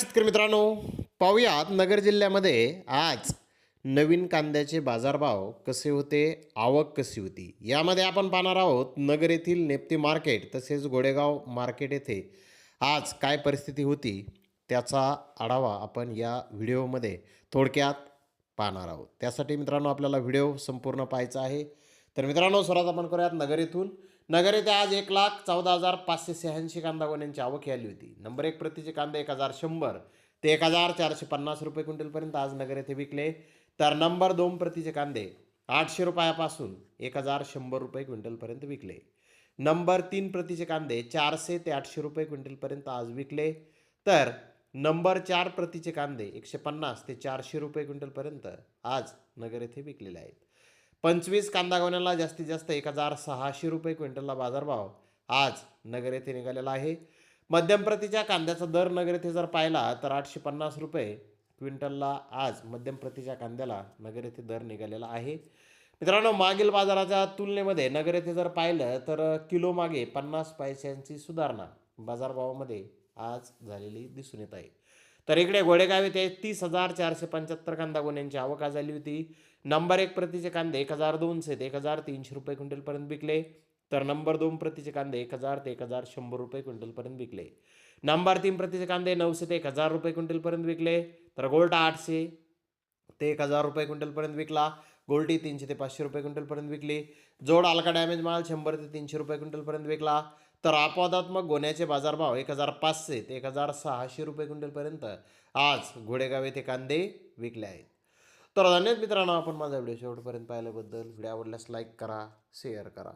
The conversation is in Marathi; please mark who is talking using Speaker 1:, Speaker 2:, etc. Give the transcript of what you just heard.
Speaker 1: शेतकरी मित्रांनो, पाहुयात नगर जिल्ह्यामध्ये आज नवीन कांद्याचे बाजारभाव कसे होते, आवक कशी होती, यामध्ये आपण पाहणार आहोत. नगर येथील नेप्ती मार्केट तसेच गोडेगाव मार्केट येथे आज काय परिस्थिती होती त्याचा आढावा आपण या व्हिडिओमध्ये थोडक्यात पाहणार आहोत. त्यासाठी मित्रांनो आपल्याला व्हिडिओ संपूर्ण पाहायचा आहे. तर मित्रांनो, सुरुवात आपण करूयात नगर येथून. नगर येथे आज 1,14,586 कांदा गोण्यांची आवक आली होती. नंबर 1 प्रतीचे कांदे 1,100 ते 1,450 रुपये क्विंटलपर्यंत आज नगर येथे विकले. तर नंबर 2 प्रतीचे कांदे 800 रुपयापासून 1,100 रुपये क्विंटलपर्यंत विकले. नंबर 3 प्रतीचे कांदे 400 ते 800 रुपये क्विंटलपर्यंत आज विकले. तर नंबर 4 प्रतीचे कांदे 150 ते 400 रुपये क्विंटलपर्यंत आज नगर येथे विकलेले आहेत. 25 कांदा गोण्याला जास्तीत जास्त 1,600 रुपये क्विंटलला बाजारभाव आज नगर येथे निघालेला आहे. मध्यम प्रतीच्या कांद्याचा दर नगर येथे जर पाहिला तर 850 रुपये क्विंटलला आज मध्यम प्रतीच्या कांद्याला नगर येथे दर निघालेला आहे. मित्रांनो, मागील बाजाराच्या तुलनेमध्ये नगर येथे जर पाहिलं तर किलो मागे 50 पैशांची सुधारणा बाजारभावामध्ये आज झालेली दिसून येत आहे. तर इकडे गोडेगाव येथे 30,475 कांदा गोण्यांची आवक झाली होती. नंबर 1 प्रतीचे कांदे 1,200 ते 1,300 रुपये क्विंटलपर्यंत विकले. तर नंबर 2 प्रतीचे कांदे 1,000 ते 1,100 रुपये क्विंटलपर्यंत विकले. नंबर 3 प्रतीचे कांदे 900 ते 1,000 रुपये क्विंटलपर्यंत विकले. तर गोल्टा 800 ते 1,000 रुपये क्विंटलपर्यंत विकला. गोल्टी 300 ते 500 रुपये क्विंटलपर्यंत विकली. जोड हलका डॅमेज माल 100 ते 300 रुपये क्विंटलपर्यंत विकला. तर अपवादात्मक गोण्याचे बाजारभाव 1,500 ते 1,600 रुपये क्विंटलपर्यंत आज घोडेगाव येथे कांदे विकले आहेत. तर धन्यवाद मित्रांनो, आपण माझा व्हिडिओ शेवटपर्यंत पाहिल्याबद्दल. व्हिडिओ आवडल्यास लाईक करा, शेअर करा.